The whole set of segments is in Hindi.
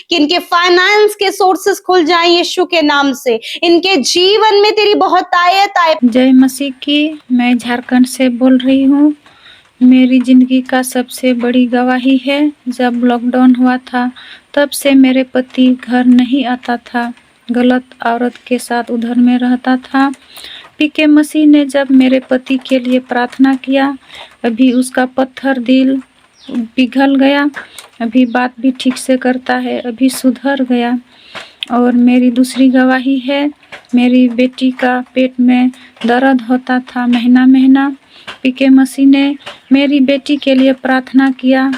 कि इनके फाइनेंस के सोर्सेस खुल जाएं यीशु के नाम से। इनके जीवन में तेरी बहुतायत आए। जय मसीह की। मैं झारखंड से बोल रही हूँ। मेरी ज़िंदगी का सबसे बड़ी गवाही है, जब लॉकडाउन हुआ था तब से मेरे पति घर नहीं आता था, गलत औरत के साथ उधर में रहता था। पीके मसीह ने जब मेरे पति के लिए प्रार्थना किया, अभी उसका पत्थर दिल पिघल गया, अभी बात भी ठीक से करता है, अभी सुधर गया। और मेरी दूसरी गवाही है, मेरी बेटी का पेट में दर्द होता था महीना महीना। पीके मसीह ने मेरी बेटी के लिए प्रार्थना किया,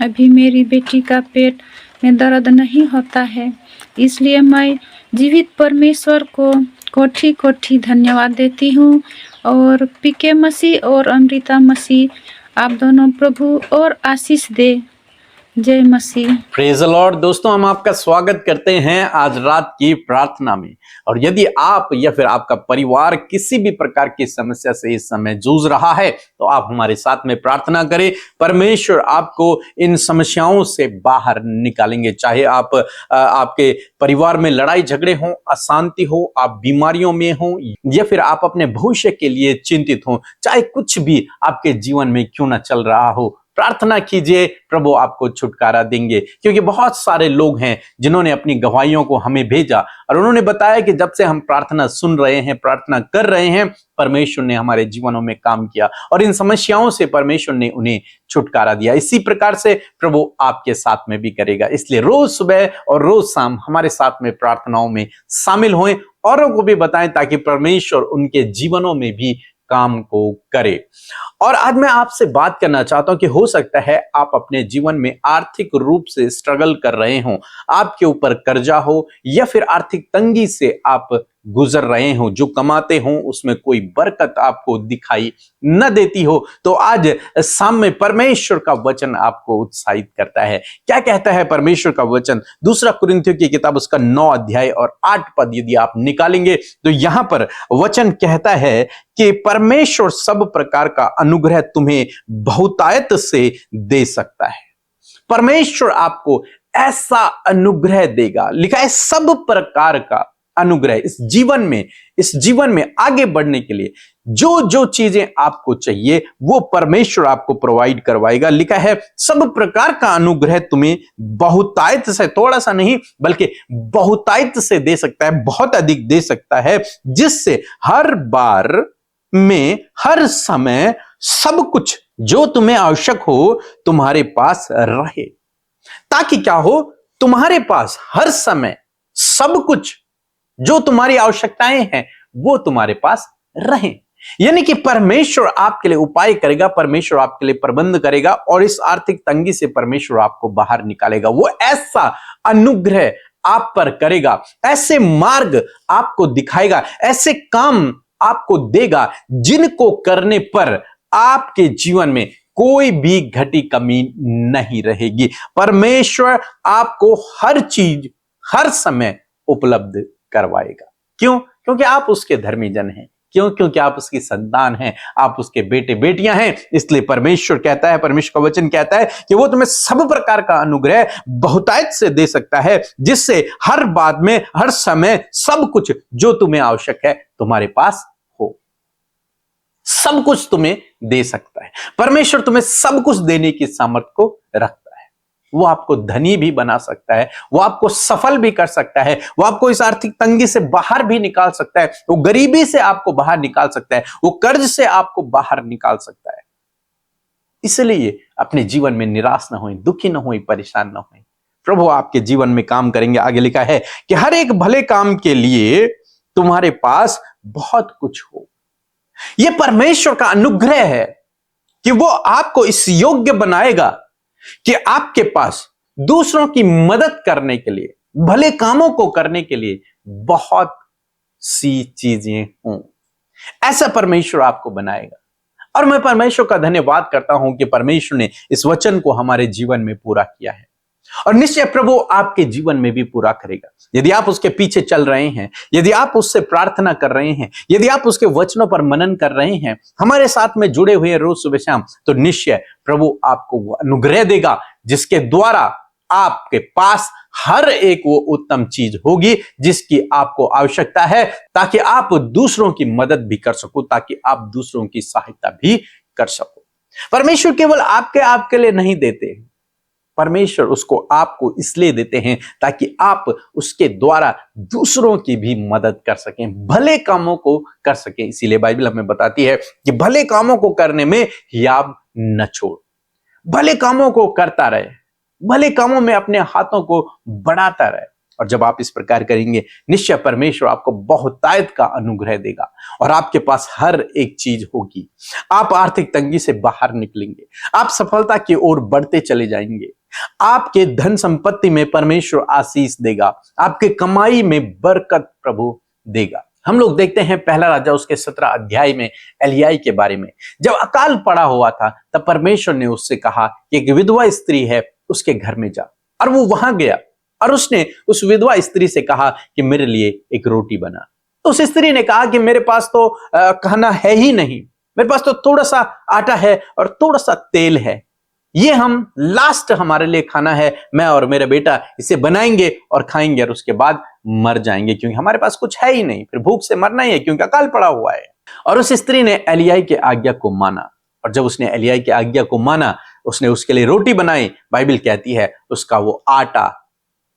अभी मेरी बेटी का पेट में दर्द नहीं होता है। इसलिए मैं जीवित परमेश्वर को कोटि कोटि धन्यवाद देती हूँ। और पीके मसीह और अमृता मसीह आप दोनों प्रभु और आशीष दे। जय मसीह। Praise the Lord. दोस्तों, हम आपका स्वागत करते हैं आज रात की प्रार्थना में। और यदि आप या फिर आपका परिवार किसी भी प्रकार की समस्या से इस समय जूझ रहा है तो आप हमारे साथ में प्रार्थना करें। परमेश्वर आपको इन समस्याओं से बाहर निकालेंगे। चाहे आप आपके परिवार में लड़ाई झगड़े हों, अशांति हो, आप बीमारियों में हो, या फिर आप अपने भविष्य के लिए चिंतित हो, चाहे कुछ भी आपके जीवन में क्यों ना चल रहा हो, प्रार्थना कीजिए, प्रभु आपको छुटकारा देंगे। क्योंकि बहुत सारे लोग हैं जिन्होंने अपनी गवाहियों को हमें भेजा और उन्होंने बताया कि जब से हम प्रार्थना सुन रहे हैं, प्रार्थना कर रहे हैं, परमेश्वर ने हमारे जीवनों में काम किया और इन समस्याओं से परमेश्वर ने उन्हें छुटकारा दिया। इसी प्रकार से प्रभु आपके साथ में भी करेगा। इसलिए रोज सुबह और रोज शाम हमारे साथ में प्रार्थनाओं में शामिल हों, औरों को भी बताएं ताकि परमेश्वर उनके जीवनों में भी काम को करे। और आज मैं आपसे बात करना चाहता हूं कि हो सकता है आप अपने जीवन में आर्थिक रूप से स्ट्रगल कर रहे हो, आपके ऊपर कर्जा हो या फिर आर्थिक तंगी से आप गुजर रहे हो, जो कमाते हो उसमें कोई बरकत आपको दिखाई न देती हो। तो आज शाम में परमेश्वर का वचन आपको उत्साहित करता है। क्या कहता है परमेश्वर का वचन? दूसरा कुरिन्थियों की किताब उसका 9 अध्याय और 8 पद यदि आप निकालेंगे तो यहां पर वचन कहता है कि परमेश्वर सब प्रकार का अनुग्रह तुम्हें बहुतायत से दे सकता है। परमेश्वर आपको ऐसा अनुग्रह देगा। लिखा है सब प्रकार का अनुग्रह। इस जीवन में आगे बढ़ने के लिए जो जो चीजें आपको चाहिए वो परमेश्वर आपको प्रोवाइड करवाएगा। लिखा है सब प्रकार का अनुग्रह तुम्हें बहुतायत से, थोड़ा सा नहीं बल्कि बहुतायत से दे सकता है, बहुत अधिक दे सकता है, जिससे हर बार में हर समय सब कुछ जो तुम्हें आवश्यक हो तुम्हारे पास रहे। ताकि क्या हो, तुम्हारे पास हर समय सब कुछ जो तुम्हारी आवश्यकताएं हैं वो तुम्हारे पास रहें। यानी कि परमेश्वर आपके लिए उपाय करेगा, परमेश्वर आपके लिए प्रबंध करेगा और इस आर्थिक तंगी से परमेश्वर आपको बाहर निकालेगा। वो ऐसा अनुग्रह आप पर करेगा, ऐसे मार्ग आपको दिखाएगा, ऐसे काम आपको देगा जिनको करने पर आपके जीवन में कोई भी घटी कमी नहीं रहेगी। परमेश्वर आपको हर चीज हर समय उपलब्ध करवाएगा। क्यों? क्योंकि आप उसके धर्मी जन हैं। क्यों? क्योंकि आप उसकी संतान हैं, आप उसके बेटे बेटियां हैं। इसलिए परमेश्वर कहता है, परमेश्वर का वचन कहता है कि वो तुम्हें सब प्रकार का अनुग्रह बहुतायत से दे सकता है, जिससे हर बात में हर समय सब कुछ जो तुम्हें आवश्यक है तुम्हारे पास हो। सब कुछ तुम्हें दे सकता है। परमेश्वर तुम्हें सब कुछ देने की सामर्थ्य को रखता है। वो आपको धनी भी बना सकता है, वो आपको सफल भी कर सकता है, वो आपको इस आर्थिक तंगी से बाहर भी निकाल सकता है, वो गरीबी से आपको बाहर निकाल सकता है, वो कर्ज से आपको बाहर निकाल सकता है। इसलिए अपने जीवन में निराश ना होएं, दुखी ना होएं, परेशान ना होएं। प्रभु आपके जीवन में काम करेंगे। आगे लिखा है कि हर एक भले काम के लिए तुम्हारे पास बहुत कुछ हो। यह परमेश्वर का अनुग्रह है कि वो आपको इस योग्य बनाएगा कि आपके पास दूसरों की मदद करने के लिए, भले कामों को करने के लिए बहुत सी चीजें हों। ऐसा परमेश्वर आपको बनाएगा। और मैं परमेश्वर का धन्यवाद करता हूं कि परमेश्वर ने इस वचन को हमारे जीवन में पूरा किया है और निश्चय प्रभु आपके जीवन में भी पूरा करेगा। यदि आप उसके पीछे चल रहे हैं, यदि आप उससे प्रार्थना कर रहे हैं, यदि आप उसके वचनों पर मनन कर रहे हैं, हमारे साथ में जुड़े हुए रोज सुबह शाम, तो निश्चय प्रभु आपको वो अनुग्रह देगा जिसके द्वारा आपके पास हर एक वो उत्तम चीज होगी जिसकी आपको आवश्यकता है, ताकि आप दूसरों की मदद भी कर सको, ताकि आप दूसरों की सहायता भी कर सको। परमेश्वर केवल आपके लिए नहीं देते, परमेश्वर उसको आपको इसलिए देते हैं ताकि आप उसके द्वारा दूसरों की भी मदद कर सकें, भले कामों को कर सकें। इसीलिए बाइबल हमें बताती है कि भले कामों को करने में हियाव न छोड़, भले कामों को करता रहे, भले कामों में अपने हाथों को बढ़ाता रहे। और जब आप इस प्रकार करेंगे, निश्चय परमेश्वर आपको बहुतायत का अनुग्रह देगा और आपके पास हर एक चीज होगी। आप आर्थिक तंगी से बाहर निकलेंगे, आप सफलता की ओर बढ़ते चले जाएंगे, आपके धन संपत्ति में परमेश्वर आशीष देगा, आपके कमाई में बरकत प्रभु देगा। हम लोग देखते हैं पहला राजा उसके 17 अध्याय में एलियाई के बारे में। जब अकाल पड़ा हुआ था तब परमेश्वर ने उससे कहा कि एक विधवा स्त्री है, उसके घर में जा। और वो वहां गया और उसने उस विधवा स्त्री से कहा कि मेरे लिए एक रोटी बना। तो उस स्त्री ने कहा कि मेरे पास तो खाना है ही नहीं, मेरे पास तो थोड़ा सा आटा है और थोड़ा सा तेल है, ये हम लास्ट हमारे लिए खाना है, मैं और मेरा बेटा इसे बनाएंगे और खाएंगे और उसके बाद मर जाएंगे, क्योंकि हमारे पास कुछ है ही नहीं, फिर भूख से मरना ही है क्योंकि अकाल पड़ा हुआ है। और उस स्त्री ने एलियाई की आज्ञा को माना, और जब उसने एलियाई की आज्ञा को माना, उसने उसके लिए रोटी बनाई। बाइबल कहती है उसका वो आटा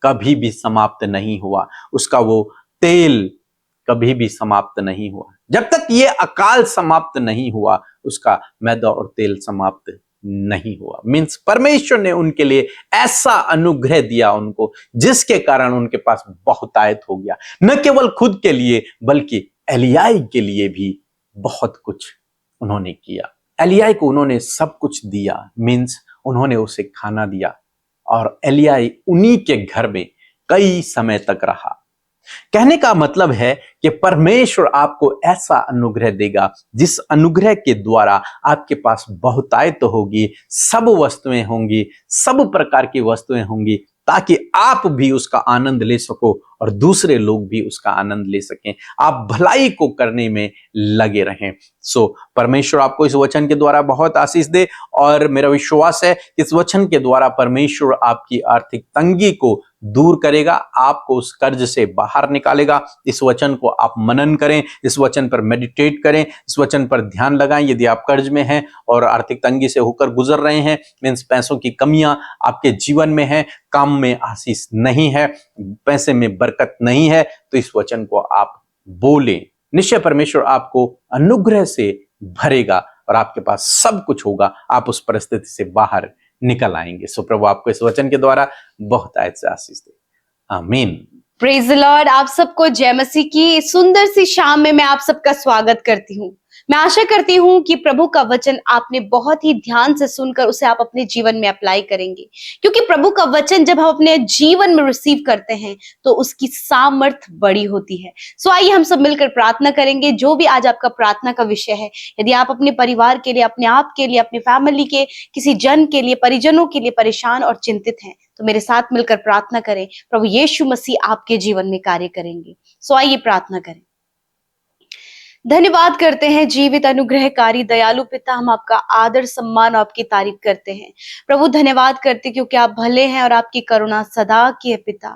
कभी भी समाप्त नहीं हुआ, उसका वो तेल कभी भी समाप्त नहीं हुआ। जब तक ये अकाल समाप्त नहीं हुआ, उसका मैदा और तेल समाप्त नहीं हुआ। मीन्स परमेश्वर ने उनके लिए ऐसा अनुग्रह दिया उनको, जिसके कारण उनके पास बहुतायत हो गया। न केवल खुद के लिए बल्कि एलियाई के लिए भी बहुत कुछ उन्होंने किया। एलियाई को उन्होंने सब कुछ दिया, मीन्स उन्होंने उसे खाना दिया, और एलियाई उन्हीं के घर में कई समय तक रहा। कहने का मतलब है कि परमेश्वर आपको ऐसा अनुग्रह देगा जिस अनुग्रह के द्वारा आपके पास बहुतायत होगी, सब वस्तुएं होंगी, सब प्रकार की वस्तुएं होंगी, ताकि आप भी उसका आनंद ले सको और दूसरे लोग भी उसका आनंद ले सकें। आप भलाई को करने में लगे रहें। सो परमेश्वर आपको इस वचन के द्वारा बहुत आशीष दे, और मेरा विश्वास है इस वचन के द्वारा परमेश्वर आपकी आर्थिक तंगी को दूर करेगा, आपको उस कर्ज से बाहर निकालेगा। इस वचन को आप मनन करें, इस वचन पर मेडिटेट करें, इस वचन पर ध्यान लगाएं। यदि आप कर्ज में हैं और आर्थिक तंगी से होकर गुजर रहे हैं, मीन्स पैसों की कमियां आपके जीवन में है, काम में आशीष नहीं है, पैसे में बरकत नहीं है, तो इस वचन को आप बोलें। निश्चय परमेश्वर आपको अनुग्रह से भरेगा और आपके पास सब कुछ होगा, आप उस परिस्थिति से बाहर निकल आएंगे। सो प्रभु आपको इस वचन के द्वारा बहुत आयत से आशीष दे। आमीन। Praise the Lord. आप सबको जय मसीह की सुंदर सी शाम में मैं आप सबका स्वागत करती हूँ। मैं आशा करती हूँ कि प्रभु का वचन आपने बहुत ही ध्यान से सुनकर उसे आप अपने जीवन में अप्लाई करेंगे, क्योंकि प्रभु का वचन जब हम अपने जीवन में रिसीव करते हैं तो उसकी सामर्थ्य बड़ी होती है। सो आइए हम सब मिलकर प्रार्थना करेंगे। जो भी आज आपका प्रार्थना का विषय है, यदि आप अपने परिवार के लिए, अपने आप के लिए, अपनी फैमिली के किसी जन के लिए, परिजनों के लिए परेशान और चिंतित हैं, तो मेरे साथ मिलकर प्रार्थना करें। प्रभु यीशु मसीह आपके जीवन में कार्य करेंगे। सो आइए प्रार्थना करें। धन्यवाद करते हैं जीवित अनुग्रहकारी दयालु पिता, हम आपका आदर सम्मान और आपकी तारीफ करते हैं। प्रभु धन्यवाद करते क्योंकि आप भले हैं और आपकी करुणा सदा की है पिता।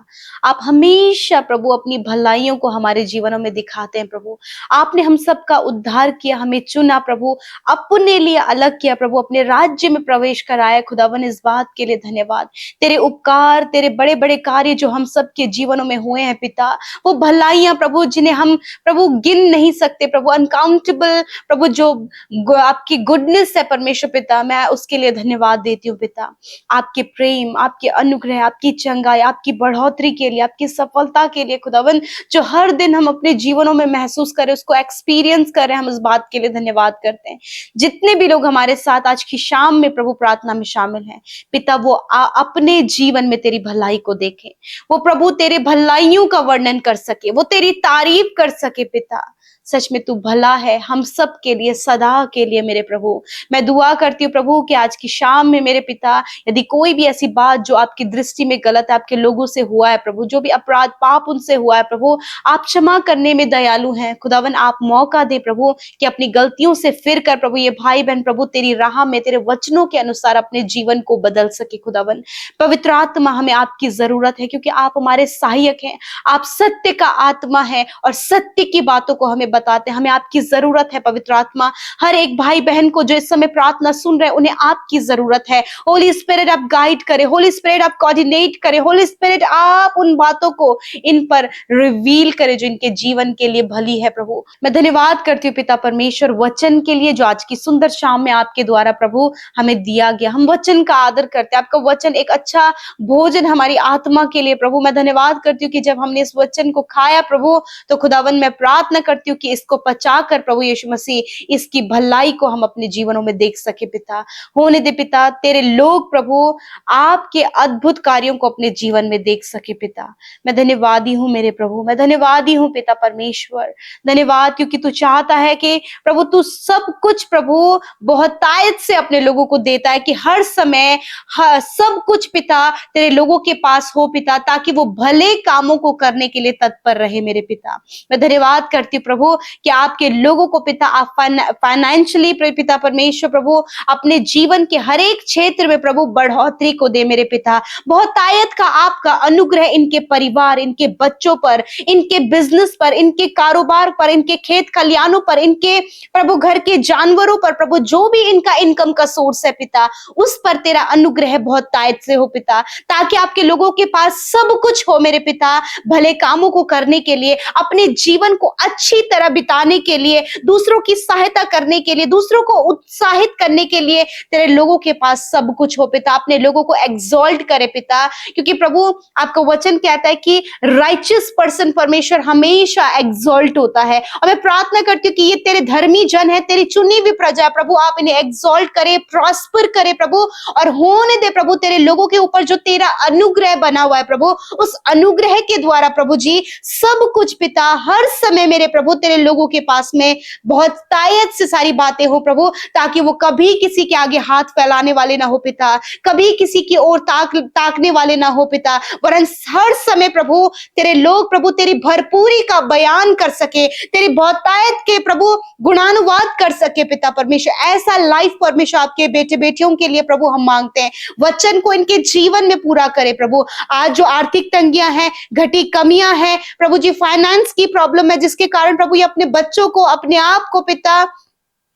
आप हमेशा प्रभु अपनी भलाइयों को हमारे जीवनों में दिखाते हैं। प्रभु आपने हम सबका उद्धार किया, हमें चुना प्रभु, अपने लिए अलग किया प्रभु, अपने राज्य में प्रवेश कराया। खुदावन इस बात के लिए धन्यवाद। तेरे उपकार, तेरे बड़े बड़े कार्य जो हम सबके जीवनों में हुए हैं पिता, वो भलाइयां प्रभु जिन्हें हम प्रभु गिन नहीं सकते प्रभु, अनकाउंटेबल प्रभु, जो आपकी गुडनेस है परमेश्वर पिता, मैं उसके लिए धन्यवाद देती हूँ पिता। आपके प्रेम, आपके अनुग्रह, आपकी चंगाई, आपकी बढ़ोतरी के लिए, आपकी सफलता के लिए खुदावन, जो हर दिन हम अपने जीवनों में महसूस करें, उसको एक्सपीरियंस करें, हम इस बात के लिए धन्यवाद करते हैं। जितने भी लोग हमारे साथ आज की शाम में प्रभु प्रार्थना में शामिल हैं पिता, वो अपने जीवन में तेरी भलाई को देखें, वो प्रभु तेरे भलाइयों का वर्णन कर सके, वो तेरी तारीफ कर सके पिता। सच में तू भला है हम सब के लिए, सदा के लिए मेरे प्रभु। मैं दुआ करती हूँ प्रभु कि आज की शाम में मेरे पिता, यदि कोई भी ऐसी बात जो आपकी दृष्टि में गलत है, आपके लोगों से हुआ है प्रभु, जो भी अपराध पाप उनसे हुआ है प्रभु, आप क्षमा करने में दयालु हैं खुदावन। आप मौका दे प्रभु कि अपनी गलतियों से फिर कर प्रभु ये भाई बहन प्रभु तेरी राह में, तेरे वचनों के अनुसार अपने जीवन को बदल सके खुदावन। पवित्र आत्मा, हमें आपकी जरूरत है क्योंकि आप हमारे सहायक हैं, आप सत्य का आत्मा है और सत्य की बातों को हमें बताते हैं। हमें आपकी जरूरत है पवित्र आत्मा। हर एक भाई बहन को जो इस समय प्रार्थना सुन रहे हैं, उन्हें आपकी जरूरत है। होली स्पिरिट आप गाइड करें, होली स्पिरिट आप कोऑर्डिनेट करें, होली स्पिरिट आप उन बातों को इन पर रिवील करें जो इनके जीवन के लिए भली है प्रभु। मैं धन्यवाद करती हूँ पिता परमेश्वर वचन के लिए जो आज की सुंदर शाम में आपके द्वारा प्रभु हमें दिया गया। हम वचन का आदर करते हैं, आपका वचन एक अच्छा भोजन हमारी आत्मा के लिए प्रभु। मैं धन्यवाद करती हूँ कि जब हमने इस वचन को खाया प्रभु, तो खुदावन मैं प्रार्थना करती हूँ कि इसको पचाकर प्रभु यीशु मसीह इसकी भलाई को हम अपने जीवनों में देख सके पिता। होने दे पिता, तेरे लोग प्रभु आपके अद्भुत कार्यों को अपने जीवन में देख सके पिता। मैं धन्यवादी हूँ मेरे प्रभु, मैं धन्यवादी हूँ पिता परमेश्वर। धन्यवाद क्योंकि तू चाहता है कि प्रभु तू सब कुछ प्रभु बहुतायत से अपने लोगों को देता है, कि हर समय सब कुछ पिता तेरे लोगों के पास हो पिता, ताकि वो भले कामों को करने के लिए तत्पर रहे मेरे पिता। मैं धन्यवाद करती हूँ प्रभु कि आपके लोगों को पिता आप फाइनेंशियली पिता परमेश्वर प्रभु अपने जीवन के हर एक क्षेत्र में प्रभु बढ़ोतरी को दे मेरे पिता। बहुतायत का आपका अनुग्रह इनके परिवार, इनके बच्चों पर, इनके बिजनेस पर, इनके कारोबार पर, इनके खेत खलियानों पर, इनके प्रभु घर के जानवरों पर प्रभु, जो भी इनका इनकम का सोर्स है पिता, उस पर तेरा अनुग्रह बहुतायत से हो पिता, ताकि आपके लोगों के पास सब कुछ हो मेरे पिता, भले कामों को करने के लिए, अपने जीवन को अच्छी तरह बिताने के लिए, दूसरों की सहायता करने के लिए, दूसरों को उत्साहित करने के लिए तेरे लोगों के पास सब कुछ हो पिता। अपने लोगों को एक्सॉल्ट करे पिता, क्योंकि प्रभु आपका वचन कहता है कि राइचियस पर्सन परमेश्वर हमेशा एक्सॉल्ट होता है। और मैं प्रार्थना करती हूँ कि ये तेरे धर्मी जन है, तेरी चुनी हुई प्रजा है प्रभु, आप इन्हें एक्सॉल्ट करे, प्रॉस्पर करे प्रभु, और होने दे प्रभु तेरे लोगों के ऊपर जो तेरा अनुग्रह बना हुआ है प्रभु, उस अनुग्रह के द्वारा प्रभु जी सब कुछ पिता हर समय मेरे प्रभु तेरे लोगों के पास में बहुत तायत से सारी बातें हो प्रभु, ताकि वो कभी किसी के आगे हाथ फैलाने वाले ना हो पिता, कभी किसी की ओर ताकने वाले ना हो पिता, वरन हर समय प्रभु तेरे लोग प्रभु तेरी भरपूरी का बयान कर सके, तेरी बहुतायत के प्रभु गुणानुवाद कर सके पिता परमेश्वर। ऐसा लाइफ परमेश्वर आपके बेटे बेटियों के लिए प्रभु हम मांगते हैं। वचन को इनके जीवन में पूरा करे प्रभु। आज जो आर्थिक तंगियां हैं, घटी कमियां हैं प्रभु जी, फाइनेंस की प्रॉब्लम है, जिसके कारण प्रभु ये अपने बच्चों को, अपने आप को पिता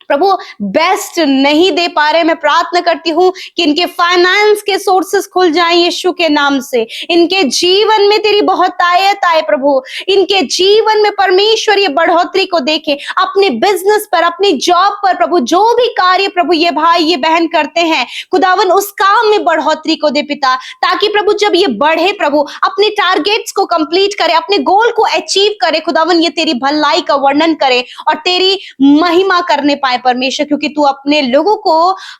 प्रभु बेस्ट नहीं दे पा रहे, मैं प्रार्थना करती हूँ कि इनके फाइनेंस के सोर्सेस खुल जाएं यीशु के नाम से। इनके जीवन में तेरी बहुतायत आए प्रभु, इनके जीवन में परमेश्वर ये बढ़ोतरी को देखे, अपने बिजनेस पर, अपनी जॉब पर प्रभु, जो भी कार्य प्रभु ये भाई ये बहन करते हैं खुदावन, उस काम में बढ़ोतरी को दे पिता, ताकि प्रभु जब ये बढ़े प्रभु, अपने टारगेट्स को कंप्लीट करे, अपने गोल को अचीव करे खुदावन, ये तेरी भलाई का वर्णन करे और तेरी महिमा करने पाए परमेश्वर, क्योंकि तू अपने लोगों को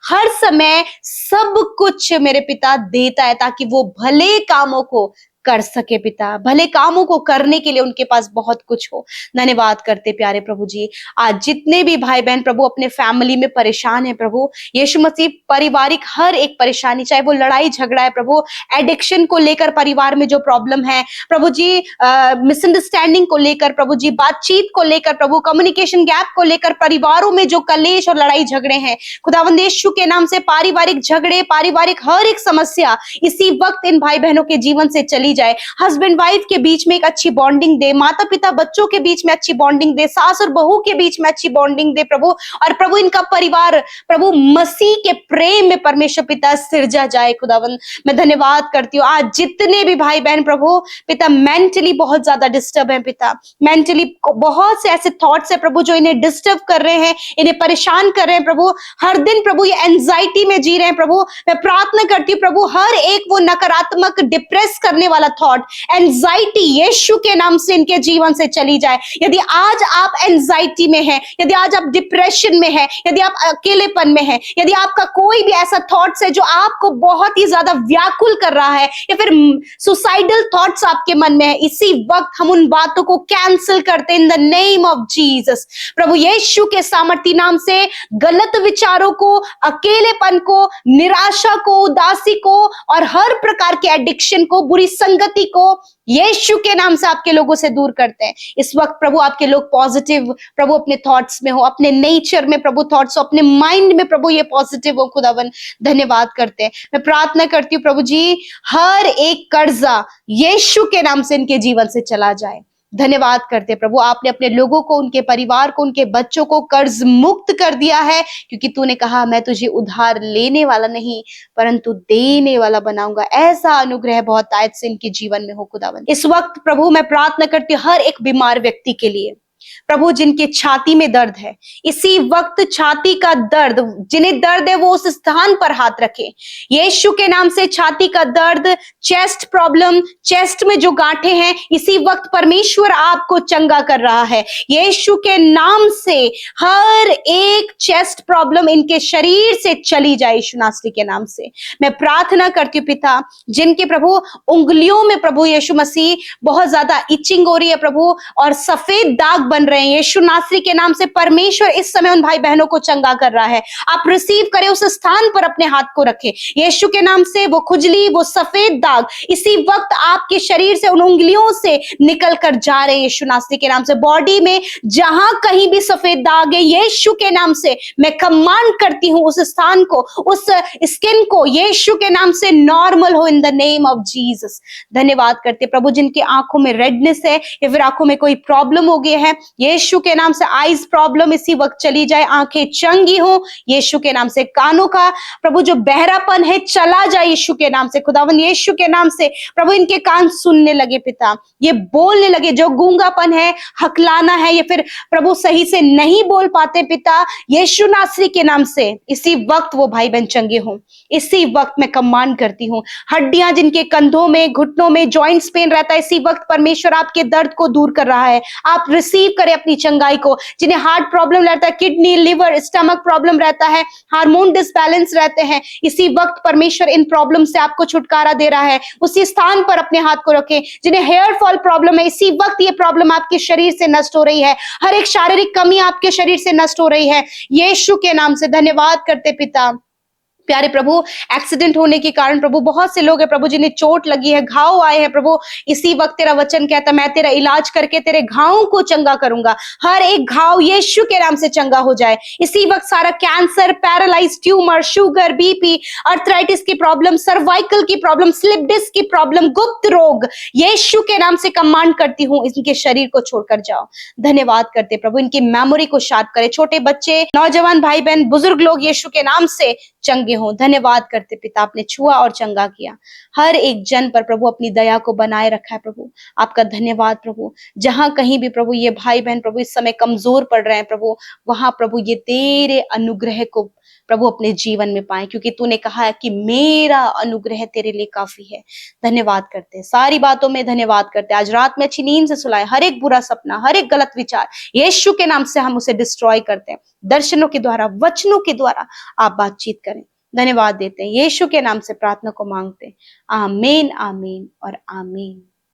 हर समय सब कुछ मेरे पिता देता है, ताकि वो भले कामों को कर सके पिता, भले कामों को करने के लिए उनके पास बहुत कुछ हो। धन्यवाद करते प्यारे प्रभु जी। आज जितने भी भाई बहन प्रभु अपने फैमिली में परेशान है प्रभु यीशु मसीह, पारिवारिक हर एक परेशानी, चाहे वो लड़ाई झगड़ा है प्रभु, एडिक्शन को लेकर परिवार में जो प्रॉब्लम है प्रभु जी, मिसअंडरस्टैंडिंग को लेकर प्रभु जी, बातचीत को लेकर प्रभु, कम्युनिकेशन गैप को लेकर परिवारों में जो कलेश और लड़ाई झगड़े हैं खुदावंद यीशु के नाम से, पारिवारिक झगड़े, पारिवारिक हर एक समस्या इसी वक्त इन भाई बहनों के जीवन से चली जाए। हस्बैंड वाइफ के बीच में एक अच्छी बॉन्डिंग दे, माता पिता बच्चों के बीच में अच्छी बॉन्डिंग दे, सास और बहू के बीच में अच्छी बॉन्डिंग दे प्रभु, और प्रभु इनका परिवार प्रभु मसीह के प्रेम में परमेश्वर पिता सिरजा जाए खुदावंद। मैं धन्यवाद करती हूँ आज जितने भी भाई बहन प्रभु पिता मेंटली बहुत ज्यादा डिस्टर्ब है पिता, मेंटली बहुत से ऐसे थॉट्स है प्रभु जो इन्हें डिस्टर्ब कर रहे हैं, इन्हें परेशान कर रहे हैं प्रभु, हर दिन प्रभु ये एंजाइटी में जी रहे हैं प्रभु। मैं प्रार्थना करती हूँ प्रभु हर एक वो नकारात्मक डिप्रेस करने वाला वाला थॉट, एंजाइटी यीशु के नाम से इनके जीवन से चली जाए। यदि आज आप एंजाइटी में हैं, यदि आज आप डिप्रेशन में हैं, यदि आप अकेलेपन में हैं, यदि आपका कोई भी ऐसा थॉट्स है जो आपको बहुत ही ज्यादा व्याकुल कर रहा है, या फिर सुसाइडल थॉट्स आपके मन में है, इसी वक्त हम उन बातों को कैंसिल करते हैं in the name of Jesus. प्रभु यीशु के सामर्थी नाम से गलत विचारों को, अकेलेपन को, निराशा को, उदासी को और हर प्रकार के एडिक्शन को, बुरी संगति को यीशु के नाम से आपके लोगों से दूर करते हैं। इस वक्त प्रभु आपके लोग पॉजिटिव प्रभु अपने थॉट्स में हो, अपने नेचर में प्रभु थॉट्स हो, अपने माइंड में प्रभु ये पॉजिटिव हो। खुदावन धन्यवाद करते हैं। मैं प्रार्थना करती हूँ प्रभु जी, हर एक कर्जा यीशु के नाम से इनके जीवन से चला जाए। धन्यवाद करते प्रभु, आपने अपने लोगों को, उनके परिवार को, उनके बच्चों को कर्ज मुक्त कर दिया है, क्योंकि तूने कहा मैं तुझे उधार लेने वाला नहीं परंतु देने वाला बनाऊंगा। ऐसा अनुग्रह बहुत आयत से इनके जीवन में हो खुदावन। इस वक्त प्रभु मैं प्रार्थना करती हूँ हर एक बीमार व्यक्ति के लिए प्रभु, जिनके छाती में दर्द है, इसी वक्त छाती का दर्द, जिन्हें दर्द है वो उस स्थान पर हाथ रखे यीशु के नाम से। छाती का दर्द, चेस्ट प्रॉब्लम, चेस्ट में जो गांठें हैं, इसी वक्त परमेश्वर आपको चंगा कर रहा है यीशु के नाम से। हर एक चेस्ट प्रॉब्लम इनके शरीर से चली जाए यीशु नासरी के नाम से। मैं प्रार्थना करती हूँ पिता, जिनके प्रभु उंगलियों में प्रभु यीशु मसीह बहुत ज्यादा इचिंग हो रही है प्रभु, और सफेद दाग बन रहे हैं, यीशु नासरी के नाम से परमेश्वर इस समय उन भाई बहनों को चंगा कर रहा है। आप रिसीव करें, उस स्थान पर अपने हाथ को रखें यीशु के नाम से। वो खुजली, वो सफेद दाग इसी वक्त आपके शरीर से, उन उंगलियों से निकल कर जा रहे हैं यीशु नासरी के नाम से। बॉडी में जहां कहीं भी सफेद दाग है, यीशु के नाम से मैं कमांड करती हूं उस स्थान को, उस स्किन को यीशु के नाम से नॉर्मल हो इन द नेम ऑफ जीसस। धन्यवाद करते प्रभु, जिनकी आंखों में रेडनेस है या फिर आंखों में कोई प्रॉब्लम हो गई है, यीशु के नाम से आईज प्रॉब्लम इसी वक्त चली जाए, आंखें चंगी हो यीशु के नाम से। कानों का प्रभु जो बहरापन है चला जाए यीशु के नाम से। खुदावन यीशु के नाम से प्रभु इनके कान सुनने लगे पिता, ये बोलने लगे। जो गूंगापन है, हकलाना है या फिर प्रभु सही से नहीं बोल पाते पिता, यीशु नासरी के नाम से इसी वक्त वो भाई बहन चंगे हों। इसी वक्त मैं कमांड करती हूँ, हड्डियां जिनके कंधों में, घुटनों में जॉइंट्स पेन रहता है, इसी वक्त परमेश्वर आपके दर्द को दूर कर रहा है। आप रिसीव करें अपनी चंगाई को। जिन्हें हार्ट प्रॉब्लम रहता है, किडनी, लिवर, स्टमक प्रॉब्लम रहता है, हार्मोन डिसबैलेंस रहते हैं, इसी वक्त परमेश्वर इन प्रॉब्लम से आपको छुटकारा दे रहा है। उसी स्थान पर अपने हाथ को रखें। जिन्हें हेयर फॉल प्रॉब्लम है, इसी वक्त ये प्रॉब्लम आपके शरीर से नष्ट हो रही है। हर एक शारीरिक कमी आपके शरीर से नष्ट हो रही है यीशु के नाम से। धन्यवाद करते पिता। प्यारे प्रभु, एक्सीडेंट होने के कारण प्रभु बहुत से लोग हैं प्रभु जिन्हें चोट लगी है, घाव आए हैं प्रभु, इसी वक्त तेरा वचन कहता मैं तेरा इलाज करके तेरे घावों को चंगा करूंगा। हर एक घाव यीशु के नाम से चंगा हो जाए इसी वक्त। सारा cancer, paralyse, tumour, sugar, BP, arthritis की प्रॉब्लम, सर्वाइकल की प्रॉब्लम, स्लिप डिस्क की प्रॉब्लम, गुप्त रोग, यीशु के नाम से कमांड करती हूँ इनके शरीर को छोड़कर जाओ। धन्यवाद करते प्रभु, इनकी मेमोरी को शार्प करे। छोटे बच्चे, नौजवान भाई बहन, बुजुर्ग लोग यीशु के नाम से चंगे हों। धन्यवाद करते पिता, आपने छुआ और चंगा किया। हर एक जन पर प्रभु अपनी दया को बनाए रखा है प्रभु। आपका धन्यवाद प्रभु। जहां कहीं भी प्रभु ये भाई बहन प्रभु इस समय कमजोर पड़ रहे हैं प्रभु, वहां प्रभु ये तेरे अनुग्रह को प्रभु अपने जीवन में पाए, क्योंकि तूने कहा है कि मेरा अनुग्रह तेरे लिए काफी है। धन्यवाद करते हैं, सारी बातों में धन्यवाद करते हैं। आज रात में अच्छी नींद से सुलाए, हर एक बुरा सपना, हर एक गलत विचार यीशु के नाम से हम उसे डिस्ट्रॉय करते हैं। दर्शनों के द्वारा, वचनों के द्वारा आप बातचीत करें। धन्यवाद देते हैं, यीशु के नाम से प्रार्थना को मांगते हैं। आमीन, आमीन और आमीन।